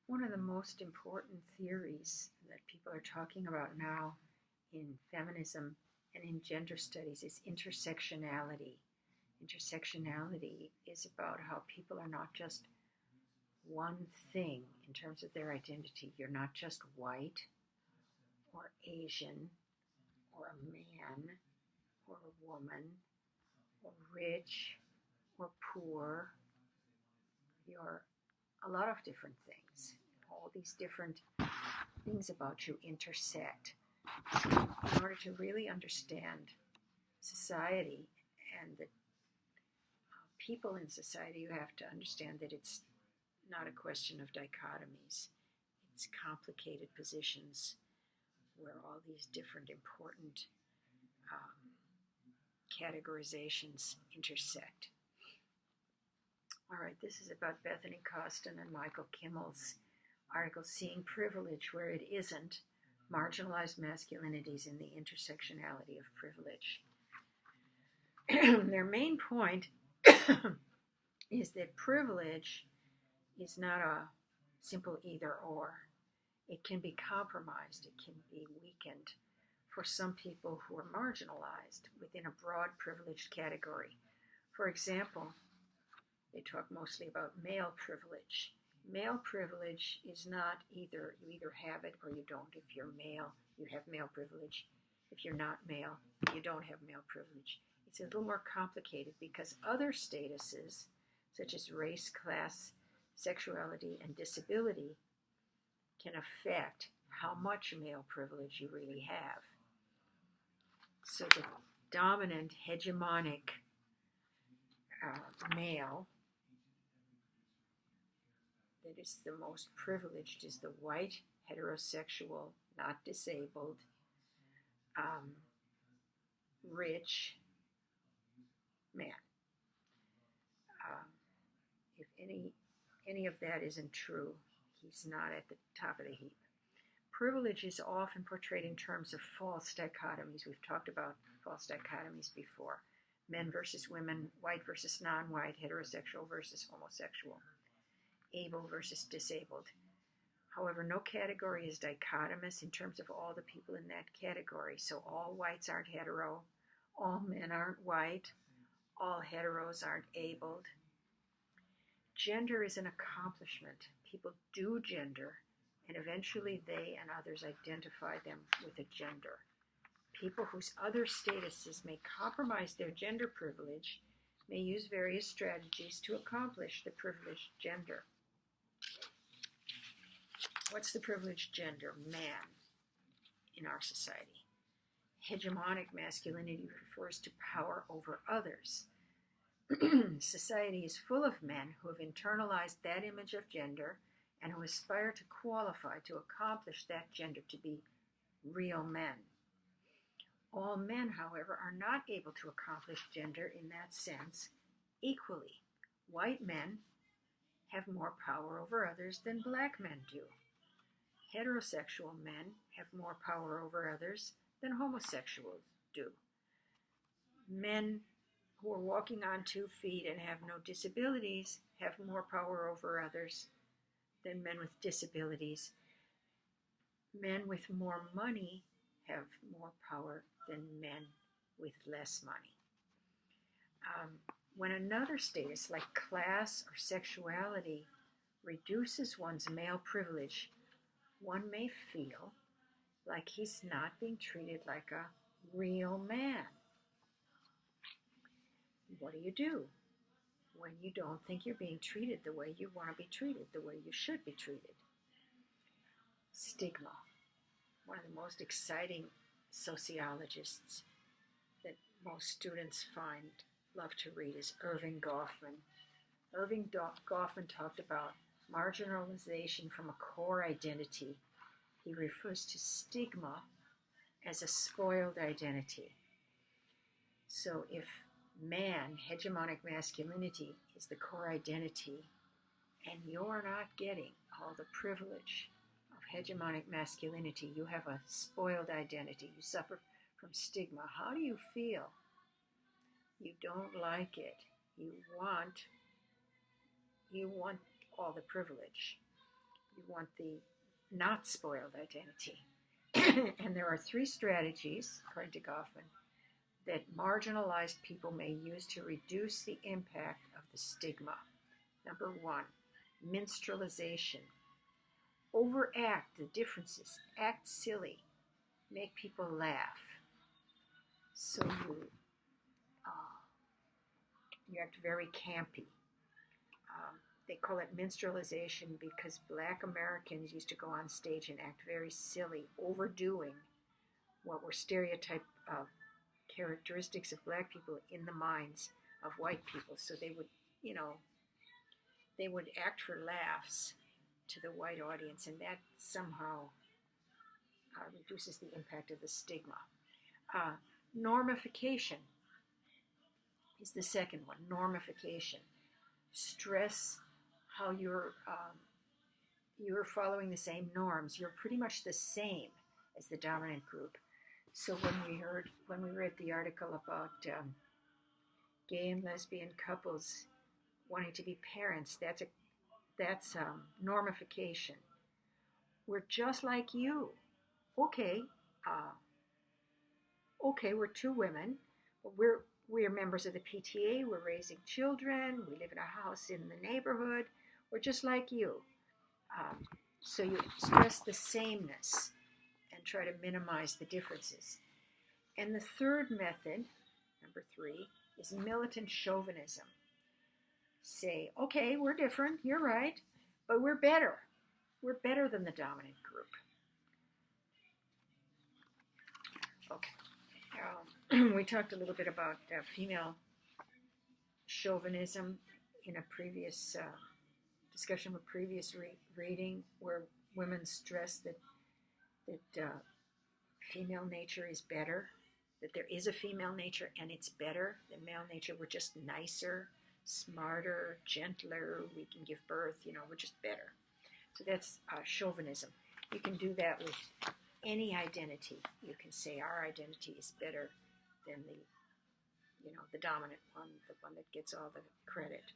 One of the most important theories that people are talking about now in feminism and in gender studies is intersectionality. Intersectionality is about how people are not just one thing in terms of their identity. You're not just white or Asian or a man or a woman or rich or poor. You're a lot of different things. All these different things about you intersect. So in order to really understand society and the people in society, you have to understand that it's not a question of dichotomies. It's complicated positions where all these different important categorizations intersect. All right, this is about Bethany Coston and Michael Kimmel's article, Seeing Privilege Where It Isn't, Marginalized Masculinities in the Intersectionality of Privilege. Their main point is that privilege is not a simple either or. It can be compromised, it can be weakened for some people who are marginalized within a broad privileged category. For example, they talk mostly about male privilege. Male privilege is not you either have it or you don't. If you're male, you have male privilege. If you're not male, you don't have male privilege. It's a little more complicated because other statuses, such as race, class, sexuality, and disability, can affect how much male privilege you really have. So the dominant, hegemonic male that is the most privileged is the white, heterosexual, not disabled, rich man. If any of that isn't true, he's not at the top of the heap. Privilege is often portrayed in terms of false dichotomies. We've talked about false dichotomies before. Men versus women, white versus non-white, heterosexual versus homosexual, able versus disabled. However, no category is dichotomous in terms of all the people in that category. So all whites aren't hetero, all men aren't white, all heteros aren't abled. Gender is an accomplishment. People do gender, and eventually they and others identify them with a gender. People whose other statuses may compromise their gender privilege may use various strategies to accomplish the privileged gender. What's the privileged gender? Man in our society. Hegemonic masculinity refers to power over others. Society is full of men who have internalized that image of gender and who aspire to qualify to accomplish that gender to be real men. All men, however, are not able to accomplish gender in that sense equally. White men have more power over others than black men do. Heterosexual men have more power over others than homosexuals do. Men who are walking on 2 feet and have no disabilities have more power over others than men with disabilities. Men with more money have more power than men with less money. When another status, like class or sexuality, reduces one's male privilege, one may feel like he's not being treated like a real man. What do when you don't think you're being treated the way you want to be treated, the way you should be treated? Stigma. One of the most exciting sociologists that most students love to read is Irving Goffman. Irving Goffman talked about marginalization from a core identity. He refers to stigma as a spoiled identity. So if man, hegemonic masculinity, is the core identity, and you're not getting all the privilege of hegemonic masculinity, you have a spoiled identity, you suffer from stigma. How do you feel? You don't like it. You want all the privilege. You want the not spoiled identity. And there are 3 strategies, according to Goffman, that marginalized people may use to reduce the impact of the stigma. Number 1, minstrelization. Overact the differences, act silly, make people laugh. So you act very campy. They call it minstrelization because Black Americans used to go on stage and act very silly, overdoing what were stereotype characteristics of Black people in the minds of white people. So they would, they would act for laughs to the white audience, and that somehow reduces the impact of the stigma. Normification is the second one. Normification. Stress how you're following the same norms. You're pretty much the same as the dominant group. So when we read the article about gay and lesbian couples wanting to be parents, that's normification. We're just like you. Okay, we're 2 women, but we're members of the PTA. We're raising children. We live in a house in the neighborhood. We're just like you. So you stress the sameness and try to minimize the differences. And the third method, number 3, is militant chauvinism. Say, okay, we're different, you're right, but we're better. We're better than the dominant group. Okay. We talked a little bit about female chauvinism in a previous discussion of a previous reading, where women stress that female nature is better, that there is a female nature and it's better than male nature. We're just nicer, smarter, gentler. We can give birth. We're just better. So that's chauvinism. You can do that with any identity. You can say our identity is better than the dominant one, the one that gets all the credit.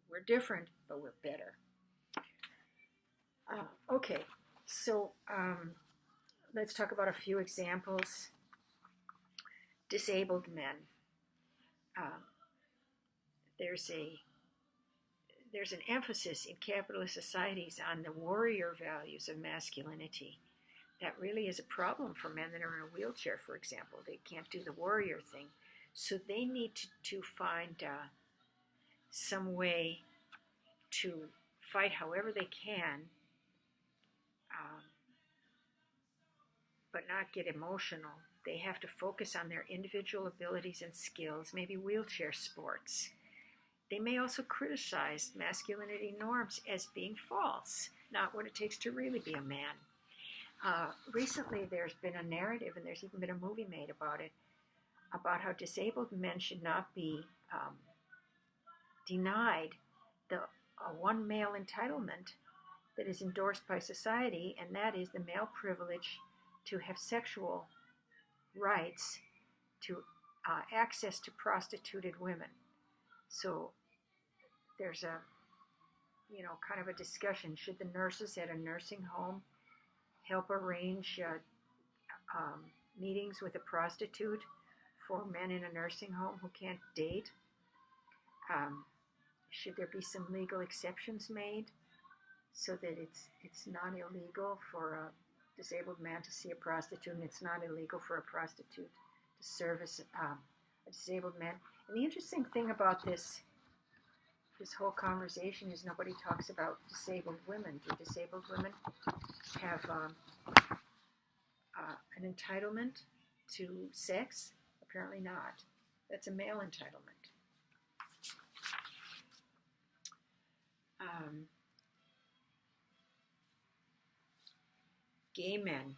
We're different, but we're better. Okay, so let's talk about a few examples. Disabled men. There's an emphasis in capitalist societies on the warrior values of masculinity. That really is a problem for men that are in a wheelchair, for example. They can't do the warrior thing. So they need to find some way to fight however they can, but not get emotional. They have to focus on their individual abilities and skills, maybe wheelchair sports. They may also criticize masculinity norms as being false, not what it takes to really be a man. Recently, there's been a narrative, and there's even been a movie made about it, about how disabled men should not be denied the one male entitlement that is endorsed by society, and that is the male privilege to have sexual rights, to access to prostituted women. So there's a kind of a discussion. Should the nurses at a nursing home help arrange meetings with a prostitute for men in a nursing home who can't date? Should there be some legal exceptions made so that it's not illegal for a disabled man to see a prostitute, and it's not illegal for a prostitute to service a disabled man? And the interesting thing about this whole conversation is nobody talks about disabled women. Do disabled women have an entitlement to sex? Apparently not. That's a male entitlement. Gay men.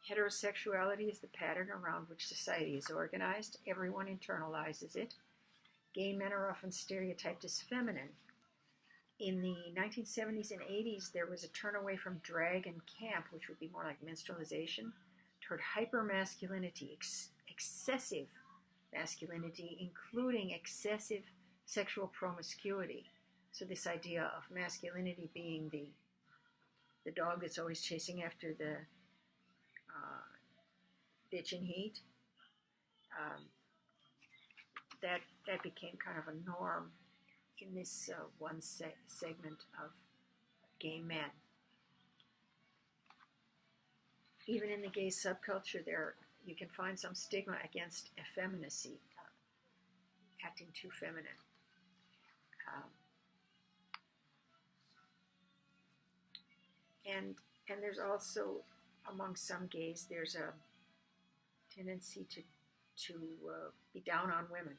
Heterosexuality is the pattern around which society is organized. Everyone internalizes it. Gay men are often stereotyped as feminine. In the 1970s and 80s, there was a turn away from drag and camp, which would be more like minstrelization, toward hypermasculinity, excessive masculinity, including excessive sexual promiscuity. So this idea of masculinity being the the dog that's always chasing after the bitch in heat. That became kind of a norm in this one segment of gay men. Even in the gay subculture, you can find some stigma against effeminacy, acting too feminine. And there's also, among some gays, there's a tendency to be down on women,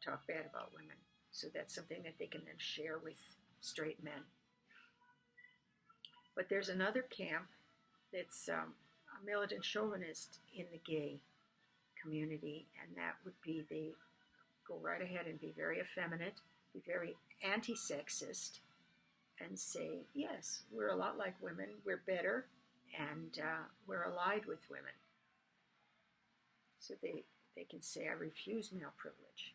talk bad about women. So that's something that they can then share with straight men. But there's another camp that's a militant chauvinist in the gay community, and that would be they go right ahead and be very effeminate, be very anti-sexist, and say, yes, we're a lot like women, we're better, and we're allied with women. So they can say, I refuse male privilege.